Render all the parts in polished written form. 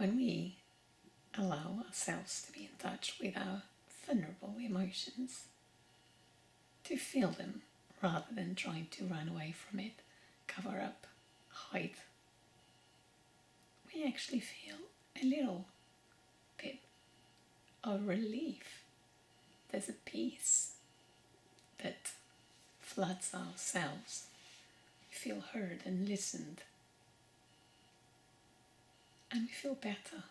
when we allow ourselves to be in touch with our vulnerable emotions, to feel them rather than trying to run away from it, cover up, hide, we actually feel a little bit of relief. There's a peace that floods ourselves. We feel heard and listened, and we feel better.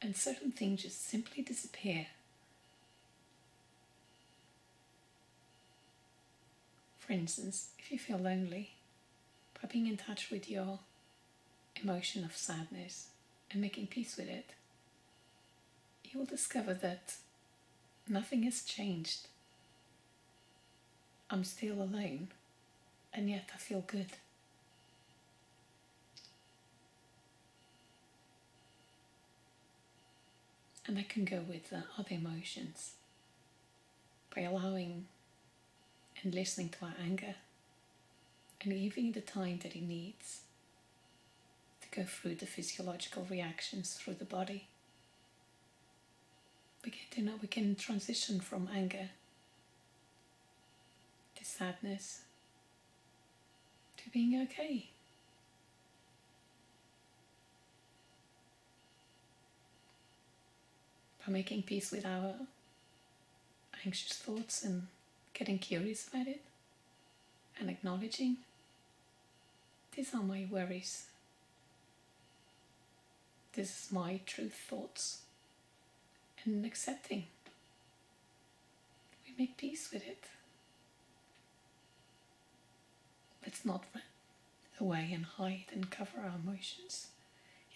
And certain things just simply disappear. For instance, if you feel lonely, by being in touch with your emotion of sadness and making peace with it, you will discover that nothing has changed. I'm still alone, and yet I feel good. And I can go with other emotions by allowing and listening to our anger and giving it the time that it needs to go through the physiological reactions through the body. We can transition from anger to sadness to being okay. By making peace with our anxious thoughts and getting curious about it and acknowledging, these are my worries. This is my true thoughts. And accepting, we make peace with it. Let's not run away and hide and cover our emotions.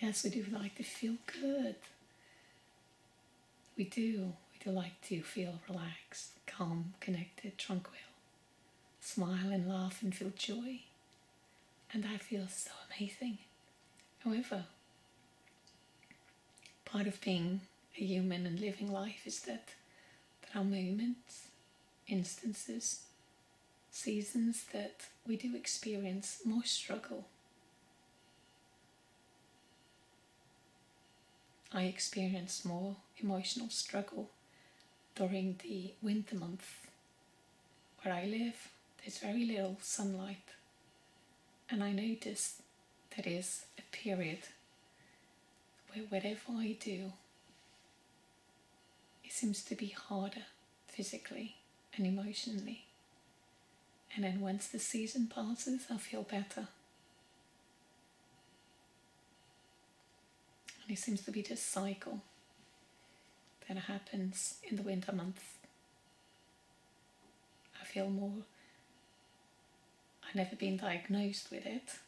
Yes, we do like to feel good. We do like to feel relaxed, calm, connected, tranquil. Smile and laugh and feel joy. And that feels so amazing. However, part of being a human and living life is that there are moments, instances, seasons that we do experience more struggle. I experienced more emotional struggle during the winter month. Where I live, there's very little sunlight, and I noticed that is a period where whatever I do, it seems to be harder physically and emotionally. And then once the season passes, I feel better. And it seems to be this cycle that happens in the winter month. I feel more, I've never been diagnosed with it,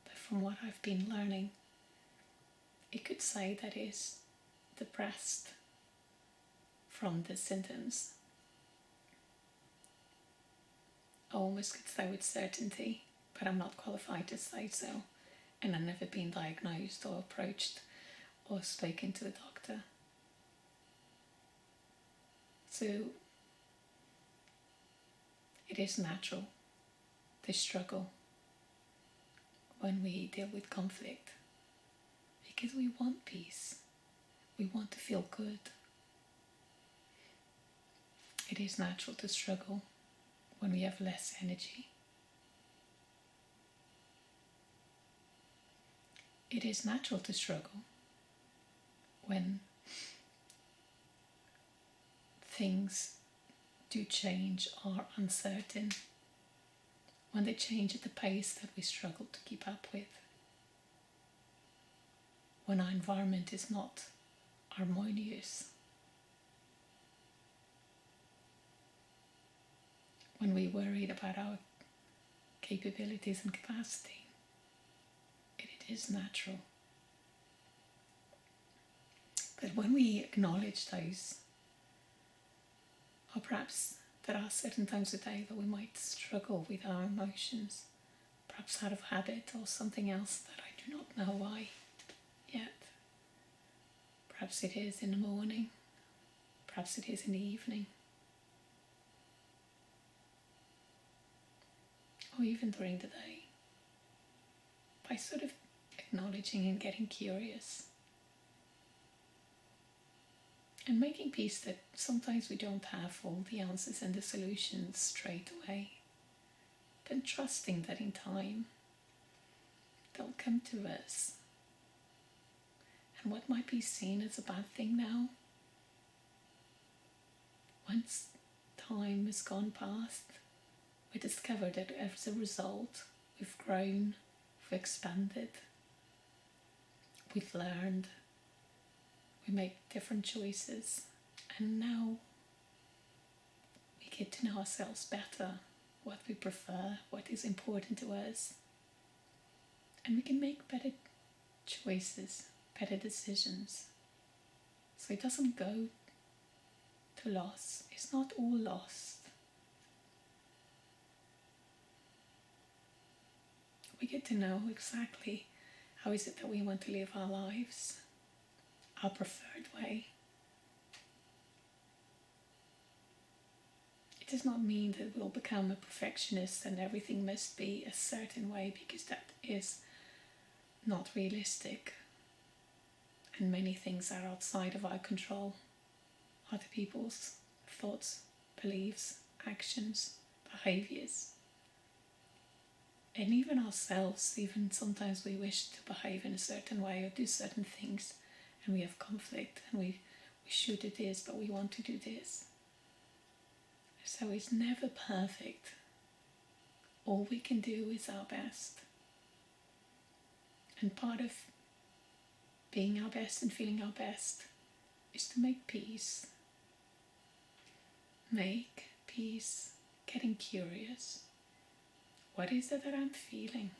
but from what I've been learning, it could say that is depressed from the symptoms. I almost could say with certainty, but I'm not qualified to say so, and I've never been diagnosed or approached or spoken to a doctor. So it is natural to struggle when we deal with conflict, because we want peace, we want to feel good. It is natural to struggle when we have less energy. It is natural to struggle when things do change or are uncertain, when they change at the pace that we struggle to keep up with, when our environment is not harmonious, when we're worried about our capabilities and capacity. It is natural. But when we acknowledge those, or perhaps there are certain times of day that we might struggle with our emotions, perhaps out of habit or something else that I do not know why yet. Perhaps it is in the morning, perhaps it is in the evening, or even during the day. By sort of acknowledging and getting curious. And making peace that sometimes we don't have all the answers and the solutions straight away. But trusting that in time they'll come to us. And what might be seen as a bad thing now, once time has gone past, we discover that as a result, we've grown, we've expanded, we've learned, we make different choices, and now we get to know ourselves better, what we prefer, what is important to us, and we can make better choices, better decisions. So it doesn't go to loss. It's not all lost. We get to know exactly how is it that we want to live our lives, our preferred way. It does not mean that we'll become a perfectionist and everything must be a certain way, because that is not realistic. And many things are outside of our control. Other people's thoughts, beliefs, actions, behaviors. And even ourselves, even sometimes we wish to behave in a certain way or do certain things, and we have conflict, and we should do this, but we want to do this. So it's never perfect. All we can do is our best. And part of being our best and feeling our best is to make peace. Make peace, getting curious. What is it that I'm feeling?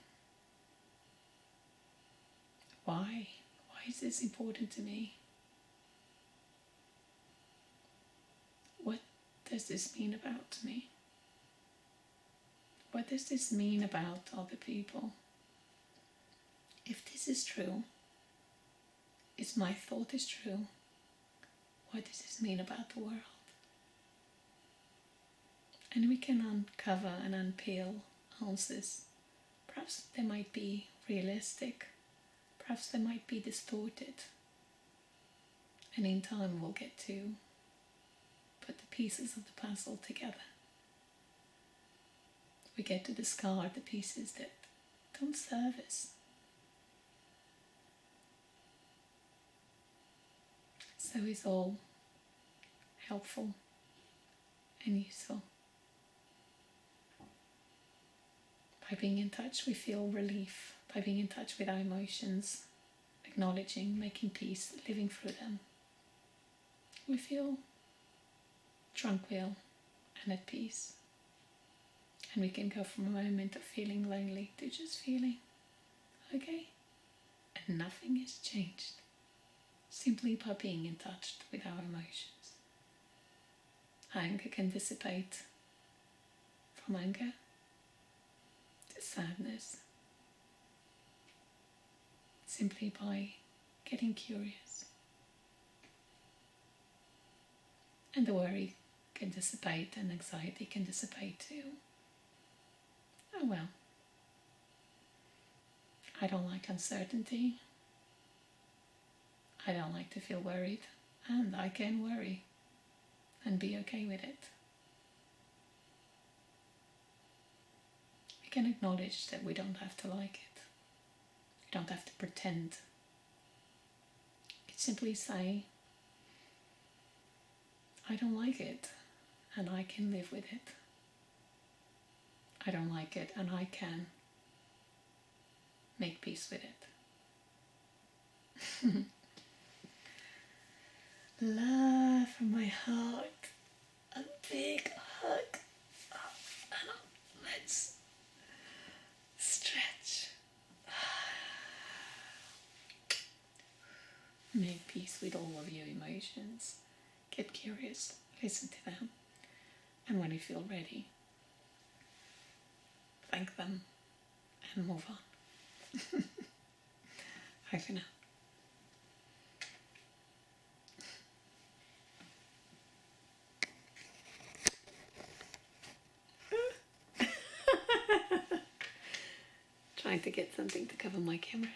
Why? Why is this important to me? What does this mean about me? What does this mean about other people? If this is true, if my thought is true, what does this mean about the world? And we can uncover and unpeel answers. Perhaps they might be realistic, perhaps they might be distorted. And in time we'll get to put the pieces of the puzzle together. We get to discard the pieces that don't serve us. So it's all helpful and useful. By being in touch, we feel relief. By being in touch with our emotions, acknowledging, making peace, living through them, we feel tranquil and at peace. And we can go from a moment of feeling lonely to just feeling okay. And nothing has changed, simply by being in touch with our emotions. Anger can dissipate from anger to sadness, simply by getting curious. And the worry can dissipate and anxiety can dissipate too. Oh well, I don't like uncertainty. I don't like to feel worried, and I can worry and be okay with it. We can acknowledge that we don't have to like it. We don't have to pretend. We can simply say, I don't like it, and I can live with it. I don't like it, and I can make peace with it. Love from my heart. A big hug. And let's stretch. Make peace with all of your emotions. Get curious. Listen to them. And when you feel ready, thank them and move on. Bye for now. Trying to get get something to cover my camera.